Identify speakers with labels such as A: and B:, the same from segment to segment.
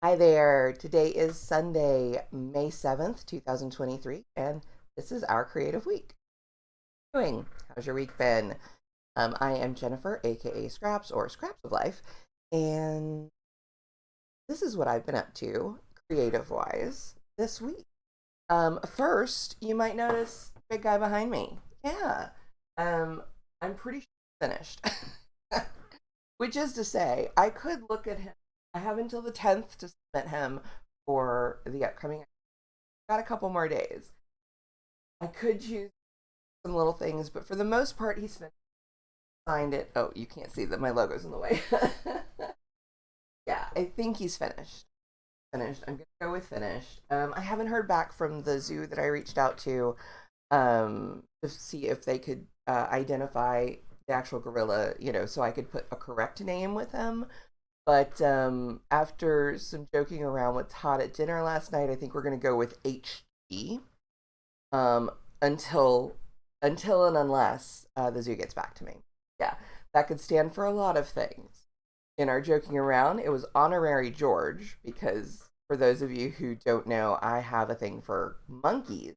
A: Hi there. Today is Sunday, May 7th, 2023, and this is our creative week. Doing? How's your week been? I am Jennifer, aka Scraps or Scraps of Life, and this is what I've been up to creative wise this week. First, you might notice the big guy behind me. Yeah. Um, I'm pretty sure finished. Which is to say, I could look at him. I have until the 10th to submit him for the upcoming. Got a couple more days. I could choose some little things, but for the most part, he's finished. Signed it. Oh, you can't see that my logo's in the way. Yeah, I think he's finished. Finished. I'm gonna go with finished. I haven't heard back from the zoo that I reached out to see if they could identify the actual gorilla, so I could put a correct name with him. But after some joking around with Todd at dinner last night, I think we're going to go with HG um, until and unless the zoo gets back to me. Yeah, that could stand for a lot of things. In our joking around, it was honorary George because for those of you who don't know, I have a thing for monkeys.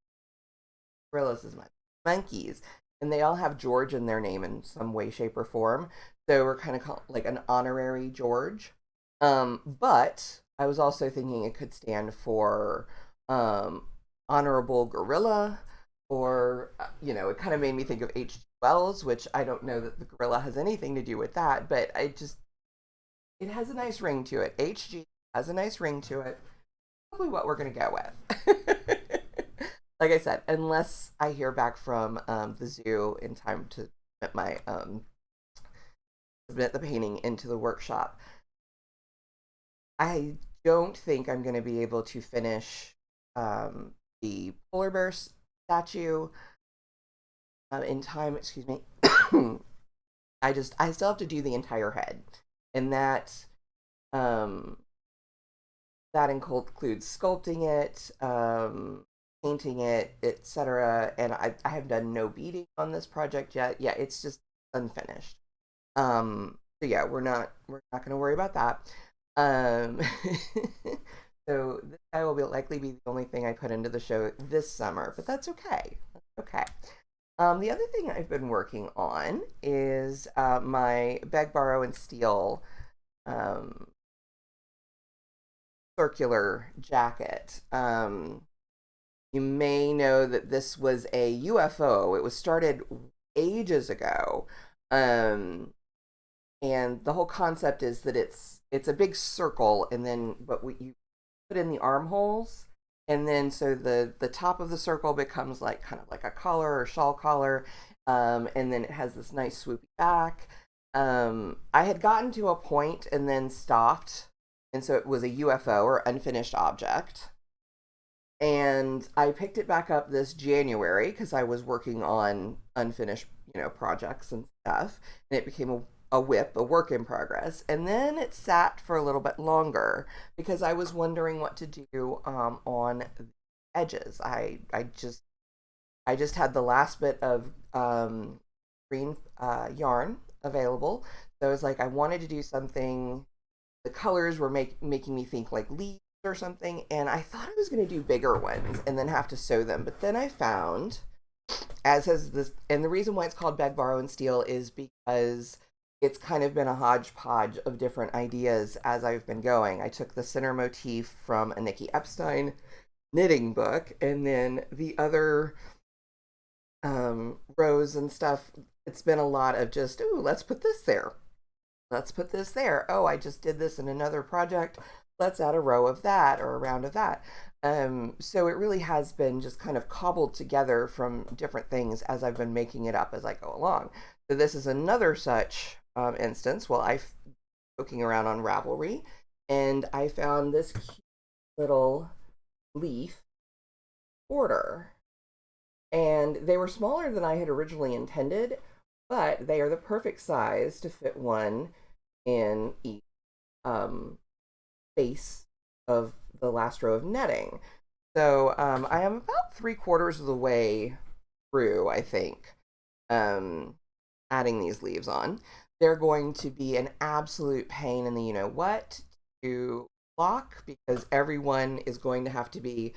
A: Gorillas is my monkeys, and they all have George in their name in some way, shape, or form. So we're kind of called like an honorary George. But I was also thinking it could stand for um, honorable gorilla, or it kind of made me think of H.G. Wells, which I don't know that the gorilla has anything to do with that, but it has a nice ring to it. H.G. has a nice ring to it. Probably what we're gonna go with. Like I said, unless I hear back from the zoo in time to submit my submit the painting into the workshop, I don't think I'm going to be able to finish the polar bear statue in time. Excuse me. I still have to do the entire head, and um, that includes sculpting it, painting it, etc. And I have done no beading on this project yet. Yeah, it's just unfinished. So yeah, we're not going to worry about that. Um, so this guy will likely be the only thing I put into the show this summer, but that's okay. That's okay. The other thing I've been working on is my beg, borrow, and steal um, circular jacket. You may know that this was a UFO. It was started ages ago. Um, and the whole concept is that it's a big circle, and then you put in the armholes, and then so the top of the circle becomes like kind of like a collar or shawl collar, and then it has this nice swoopy back. I had gotten to a point and then stopped, and so it was a UFO or unfinished object. And I picked it back up this January because I was working on unfinished, projects and stuff, and it became a whip, a work in progress. And then it sat for a little bit longer because I was wondering what to do on the edges. I just had the last bit of green yarn available, so I was like, I wanted to do something. The colors were making me think like leaves or something, and I thought I was going to do bigger ones and then have to sew them. But then I found, as has this, and the reason why it's called Beg, Borrow, and Steal is because it's kind of been a hodgepodge of different ideas as I've been going. I took the center motif from a Nikki Epstein knitting book, and then the other rows and stuff. It's been a lot of just, ooh, let's put this there. Let's put this there. Oh, I just did this in another project. Let's add a row of that or a round of that. So it really has been just kind of cobbled together from different things as I've been making it up as I go along. So this is another such instance. Well, I'm poking around on Ravelry, and I found this cute little leaf border. And they were smaller than I had originally intended, but they are the perfect size to fit one in each um, space of the last row of netting. So I am about 3/4 of the way through, I think, um, adding these leaves on. They're going to be an absolute pain in the what to block because everyone is going to have to be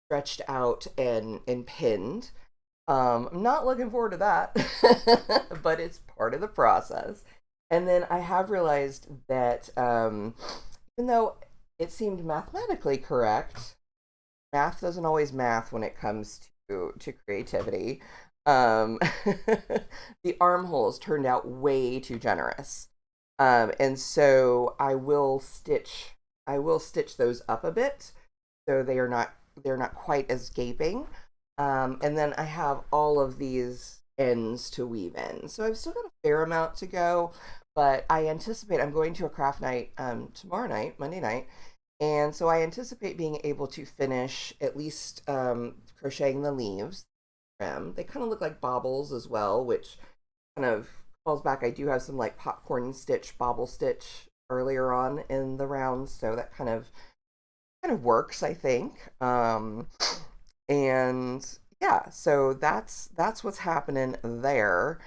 A: stretched out and pinned. I'm not looking forward to that, but it's part of the process. And then I have realized that even though it seemed mathematically correct, math doesn't always math when it comes to creativity. Um, the armholes turned out way too generous, and so I will stitch those up a bit so they're not quite as gaping. And then I have all of these ends to weave in. So I've still got a fair amount to go, but I anticipate I'm going to a craft night tomorrow night, Monday night. And so I anticipate being able to finish at least crocheting the leaves. They kind of look like baubles as well, which kind of calls back. I do have some like popcorn stitch, bauble stitch earlier on in the round, so that kind of works, I think. And yeah, so that's what's happening there.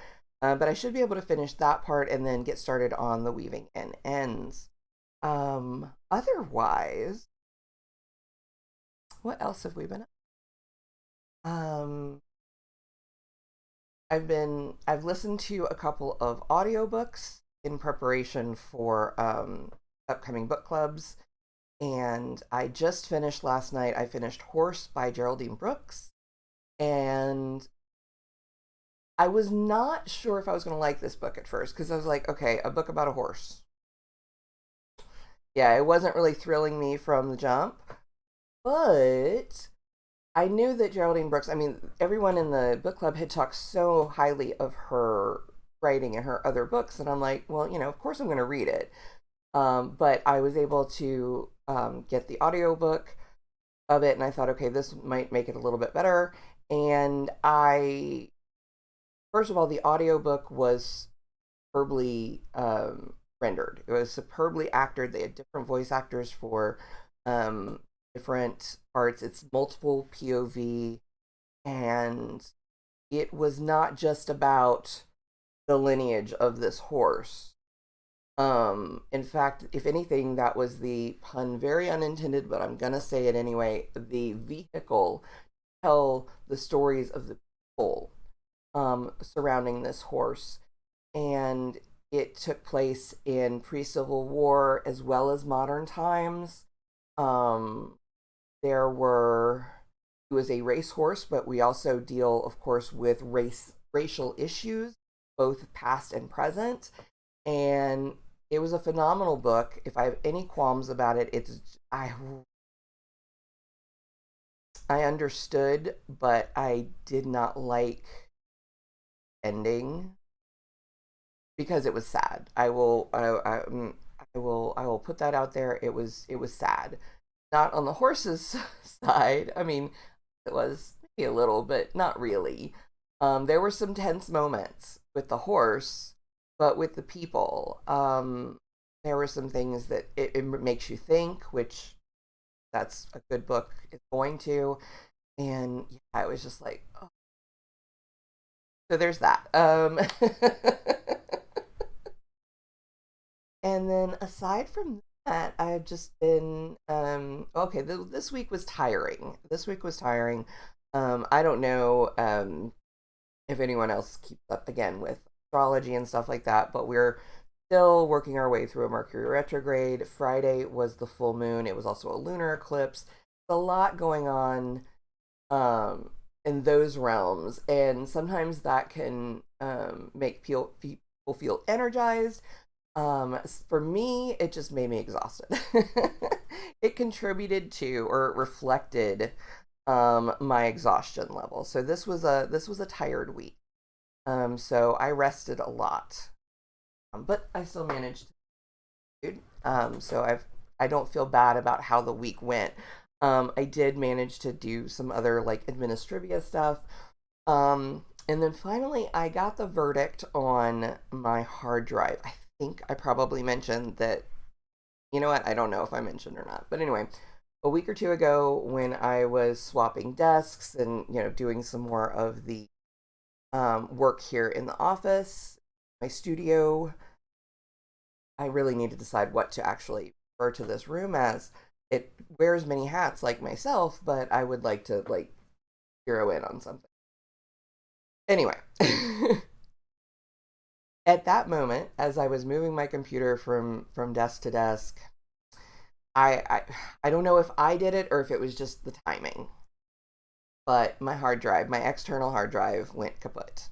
A: But I should be able to finish that part and then get started on the weaving in ends. Otherwise, what else have we been? Um, I've listened to a couple of audiobooks in preparation for upcoming book clubs. And I just finished last night. I finished Horse by Geraldine Brooks. And I was not sure if I was going to like this book at first because I was like, okay, a book about a horse. Yeah, it wasn't really thrilling me from the jump. But I knew that Geraldine Brooks, I mean, everyone in the book club had talked so highly of her writing and her other books. And I'm like, well, of course I'm going to read it. But I was able to get the audiobook of it, and I thought, okay, this might make it a little bit better. And first of all, the audiobook was superbly rendered. It was superbly acted. They had different voice actors for different parts. It's multiple POV, and it was not just about the lineage of this horse. In fact, if anything, that was the pun, very unintended, but I'm gonna say it anyway. The vehicle tell the stories of the people surrounding this horse, and it took place in pre-Civil War as well as modern times. Um, there were It was a racehorse, but we also deal, of course, with racial issues, both past and present. And it was a phenomenal book. If I have any qualms about it, I understood, but I did not like ending because it was sad. I will put that out there. It was sad. Not on the horse's side. I mean, it was maybe a little, but not really. There were some tense moments with the horse, but with the people, there were some things that it makes you think, which that's a good book is going to. And yeah, I was just like, oh. So there's that. And then aside from that, I've just been okay. This week was tiring. This week was tiring. I don't know if anyone else keeps up again with astrology and stuff like that, but we're still working our way through a Mercury retrograde. Friday was the full moon. It was also a lunar eclipse. A lot going on in those realms, and sometimes that can make people feel energized. For me, it just made me exhausted. It contributed to or it reflected my exhaustion level. So this was a tired week. So I rested a lot, but I still managed to. So I don't feel bad about how the week went. I did manage to do some other like administrivia stuff. And then finally, I got the verdict on my hard drive. I think I probably mentioned that. You know what? I don't know if I mentioned or not. But anyway, a week or two ago, when I was swapping desks and doing some more of the work here in the office, my studio, I really need to decide what to actually refer to this room as. It wears many hats like myself, but I would like to like zero in on something. Anyway, at that moment, as I was moving my computer from desk to desk, I, I I don't know if I did it or if it was just the timing, but my hard drive, my external hard drive, went kaput.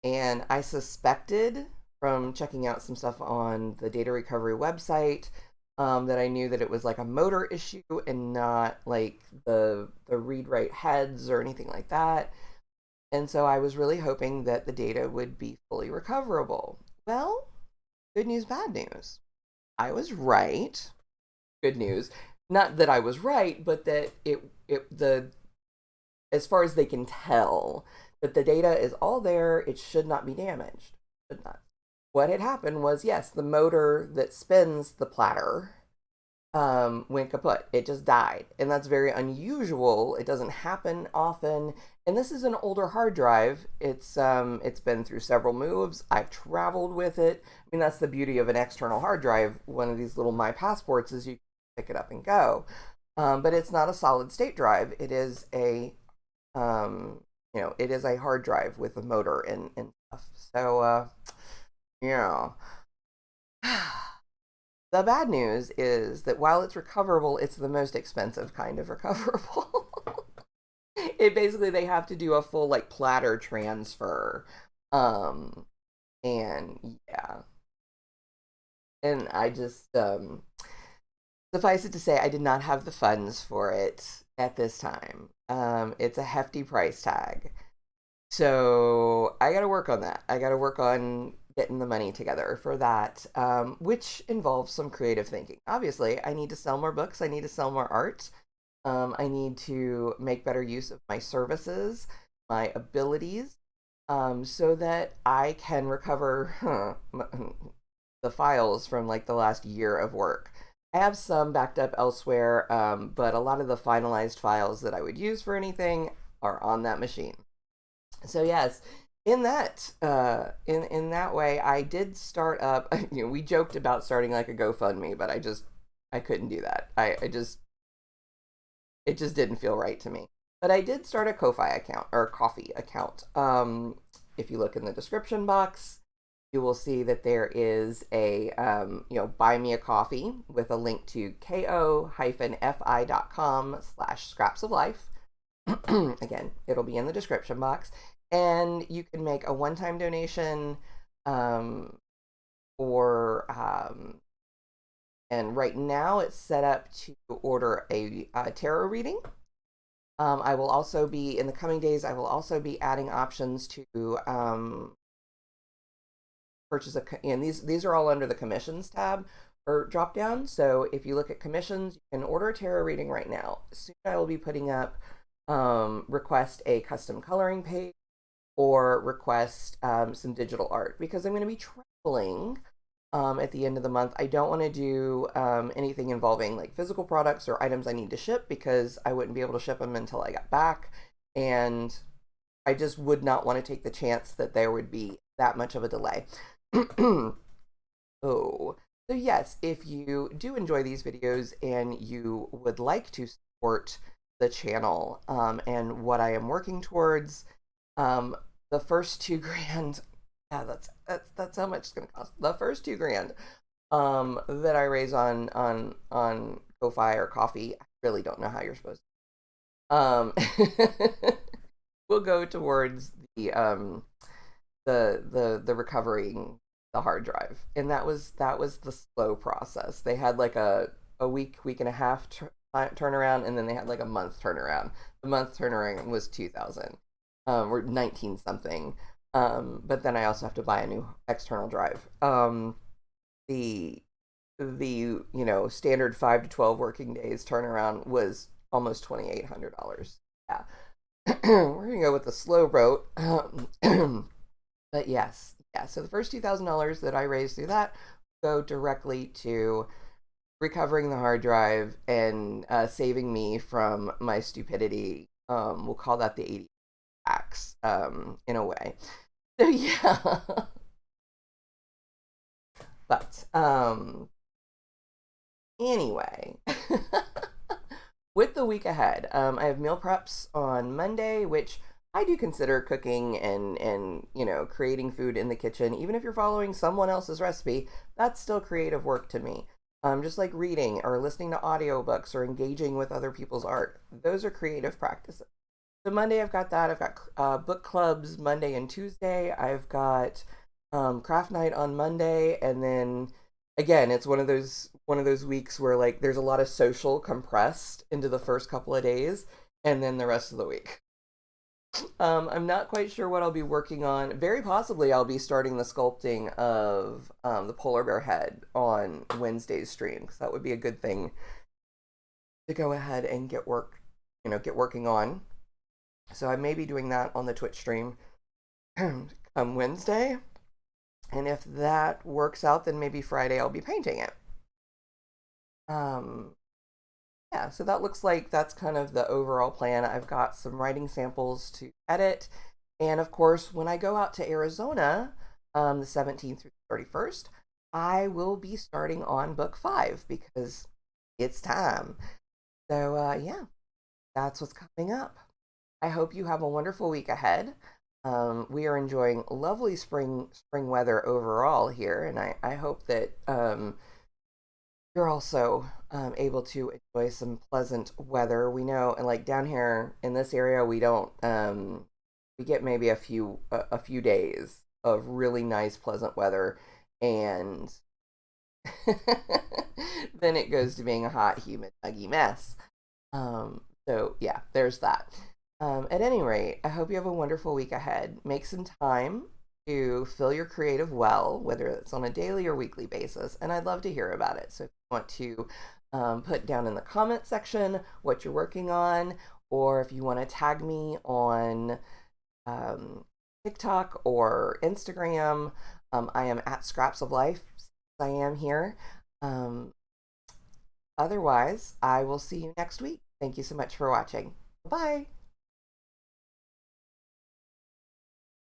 A: And I suspected from checking out some stuff on the data recovery website that I knew that it was like a motor issue and not like the read write heads or anything like that. And so I was really hoping that the data would be fully recoverable. Well, good news, bad news. I was right. Good news. Not that I was right, but that the as far as they can tell, that the data is all there. It should not be damaged. Should not. What had happened was, yes, the motor that spins the platter went kaput. It just died. And that's very unusual. It doesn't happen often. And this is an older hard drive. It's been through several moves. I've traveled with it. I mean, that's the beauty of an external hard drive. One of these little My Passports is you pick it up and go. But it's not a solid state drive. It is a it is a hard drive with a motor and stuff. So yeah. The bad news is that while it's recoverable, it's the most expensive kind of recoverable. It basically, they have to do a full like platter transfer. And yeah. And I just suffice it to say, I did not have the funds for it at this time. It's a hefty price tag. So I got to work on that. I got to work on getting the money together for that, which involves some creative thinking. Obviously, I need to sell more books. I need to sell more art. I need to make better use of my services, my abilities, so that I can recover the files from like the last year of work. I have some backed up elsewhere, but a lot of the finalized files that I would use for anything are on that machine. So yes, in that in that way, I did start up. We joked about starting like a GoFundMe, but I couldn't do that. I just it just didn't feel right to me. But I did start a Ko-fi account or coffee account. If you look in the description box, you will see that there is a buy me a coffee with a link to ko-fi.com/scraps of life. Again, it'll be in the description box, and you can make a one-time donation or and right now it's set up to order a tarot reading. I will also be in the coming days. I will also be adding options to purchase and these are all under the commissions tab or drop down. So if you look at commissions, you can order a tarot reading right now. Soon I will be putting up request a custom coloring page or request some digital art because I'm going to be traveling at the end of the month. I don't want to do anything involving like physical products or items I need to ship because I wouldn't be able to ship them until I got back. And I just would not want to take the chance that there would be that much of a delay. Oh, so yes, if you do enjoy these videos and you would like to support the channel and what I am working towards, the first $2,000, yeah, that's how much it's gonna cost. The first $2,000 that I raise on Ko-fi or coffee, I really don't know how you're supposed to. Will go towards the recovering the hard drive, and that was the slow process. They had like a week and a half turnaround, and then they had like a month turnaround. The month turnaround was 2,000 or 19 something. But then I also have to buy a new external drive. The standard 5 to 12 working days turnaround was almost $2,800. Yeah. We're gonna go with the slow boat. But yes, yeah. So the first $2,000 that I raised through that go directly to recovering the hard drive and saving me from my stupidity. We'll call that the 80 tax in a way. So yeah. But Anyway, with the week ahead, I have meal preps on Monday, which I do consider cooking and creating food in the kitchen. Even if you're following someone else's recipe, that's still creative work to me. Just like reading or listening to audiobooks or engaging with other people's art, those are creative practices. So Monday I've got that. I've got book clubs Monday and Tuesday. I've got craft night on Monday, and then again, it's one of those weeks where like there's a lot of social compressed into the first couple of days, and then the rest of the week. I'm not quite sure what I'll be working on. Very possibly, I'll be starting the sculpting of the polar bear head on Wednesday's stream because that would be a good thing to go ahead and get working on. So I may be doing that on the Twitch stream come Wednesday. And if that works out, then maybe Friday I'll be painting it. Um, yeah, so that looks like that's kind of the overall plan. I've got some writing samples to edit. And of course, when I go out to Arizona, the 17th through the 31st, I will be starting on book 5 because it's time. So, yeah, that's what's coming up. I hope you have a wonderful week ahead. We are enjoying lovely spring weather overall here, and I hope that you're also able to enjoy some pleasant weather. We know, and like down here in this area, we don't we get maybe a few days of really nice, pleasant weather, and then it goes to being a hot, humid, muggy mess. So yeah, there's that. At any rate, I hope you have a wonderful week ahead. Make some time to fill your creative well, whether it's on a daily or weekly basis, and I'd love to hear about it. So if you want to put down in the comment section what you're working on, or if you want to tag me on TikTok or Instagram, I am at Scraps of Life. I am here. Um, Otherwise, I will see you next week. Thank you so much for watching. Bye.